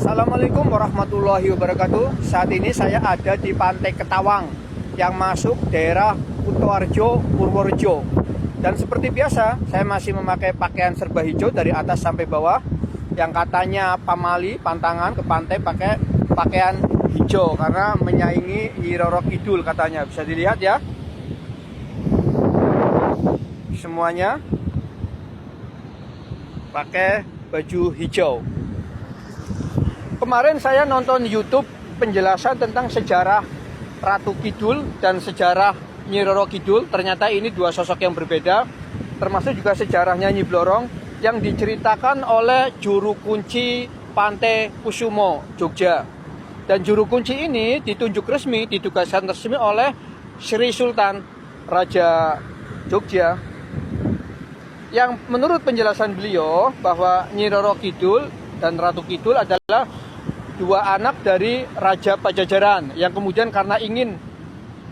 Assalamualaikum warahmatullahi wabarakatuh. Saat ini saya ada di Pantai Ketawang yang masuk daerah Kutoarjo, Purworejo. Dan seperti biasa, saya masih memakai pakaian serba hijau dari atas sampai bawah. Yang katanya pamali, pantangan ke pantai pakai pakaian hijau karena menyaingi Nyi Roro Kidul katanya. Bisa dilihat ya. Semuanya pakai baju hijau. Kemarin saya nonton YouTube penjelasan tentang sejarah Ratu Kidul dan sejarah Nyi Roro Kidul. Ternyata ini dua sosok yang berbeda. Termasuk juga sejarahnya Nyi Blorong yang diceritakan oleh juru kunci Pantai Kusumo, Jogja. Dan juru kunci ini ditunjuk resmi, ditugaskan resmi oleh Sri Sultan Raja Jogja. Yang menurut penjelasan beliau bahwa Nyi Roro Kidul dan Ratu Kidul adalah dua anak dari Raja Pajajaran yang kemudian karena ingin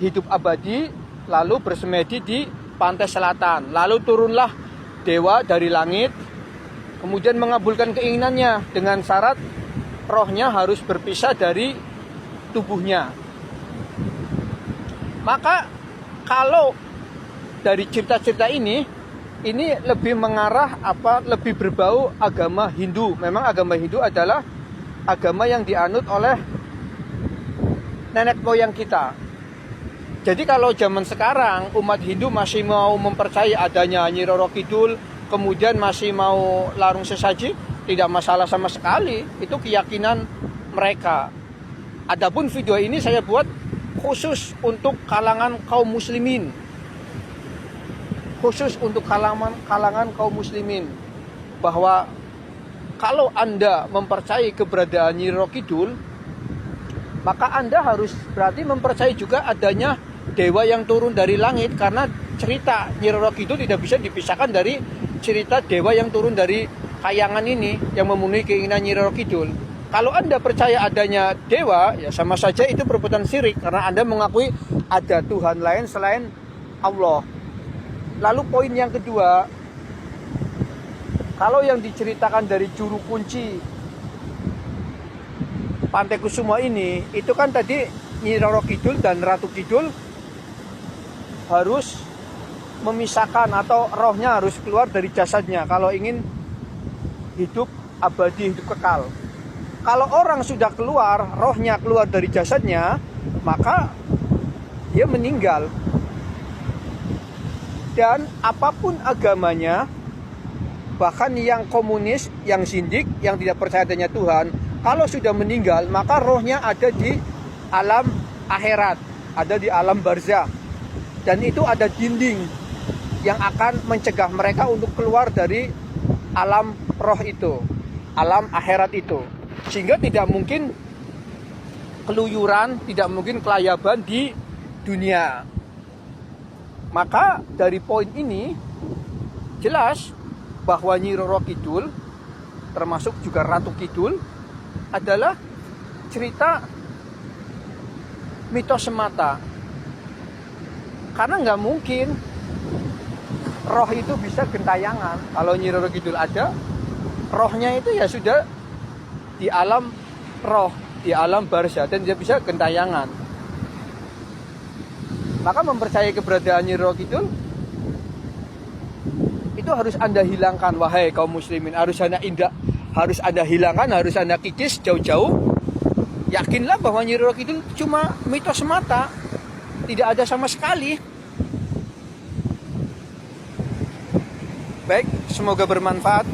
hidup abadi lalu bersemedi di pantai selatan. Lalu turunlah dewa dari langit kemudian mengabulkan keinginannya dengan syarat rohnya harus berpisah dari tubuhnya. Maka kalau dari cerita-cerita ini lebih mengarah lebih berbau agama Hindu. Memang agama Hindu adalah agama yang dianut oleh nenek moyang kita. Jadi kalau zaman sekarang umat Hindu masih mau mempercayai adanya Nyi Roro Kidul, kemudian masih mau larung sesaji, tidak masalah sama sekali. Itu keyakinan mereka. Adapun video ini saya buat khusus untuk kalangan kaum muslimin. Khusus untuk kalangan kaum muslimin. Bahwa kalau Anda mempercayai keberadaan Nyi Roro Kidul, maka Anda harus berarti mempercayai juga adanya dewa yang turun dari langit. Karena cerita Nyi Roro Kidul tidak bisa dipisahkan dari cerita dewa yang turun dari kayangan ini yang memenuhi keinginan Nyi Roro Kidul. Kalau Anda percaya adanya dewa, ya sama saja itu perbuatan syirik. Karena Anda mengakui ada Tuhan lain selain Allah. Lalu poin yang kedua, kalau yang diceritakan dari juru kunci Pantai Kusumo ini, itu kan tadi Nyi Roro Kidul dan Ratu Kidul harus memisahkan atau rohnya harus keluar dari jasadnya kalau ingin hidup abadi, hidup kekal. Kalau orang sudah keluar, rohnya keluar dari jasadnya, maka dia meninggal. Dan apapun agamanya, bahkan yang komunis, yang sindik, yang tidak percaya adanya Tuhan, kalau sudah meninggal, maka rohnya ada di alam akhirat, ada di alam barzakh. Dan itu ada dinding yang akan mencegah mereka untuk keluar dari alam roh itu, alam akhirat itu. Sehingga tidak mungkin keluyuran, tidak mungkin kelayaban di dunia. Maka dari poin ini jelas bahwa Nyi Roro Kidul termasuk juga Ratu Kidul adalah cerita mitos semata. Karena nggak mungkin roh itu bisa gentayangan. Kalau Nyi Roro Kidul ada, rohnya itu ya sudah di alam roh, di alam barzakh, dan dia bisa gentayangan. Maka mempercayai keberadaan Nyi Roro Kidul itu harus Anda hilangkan, wahai kaum muslimin. Harus Anda hilangkan, harus Anda kikis jauh-jauh. Yakinlah bahwa Nyi Roro Kidul cuma mitos semata, tidak ada sama sekali. Baik, semoga bermanfaat.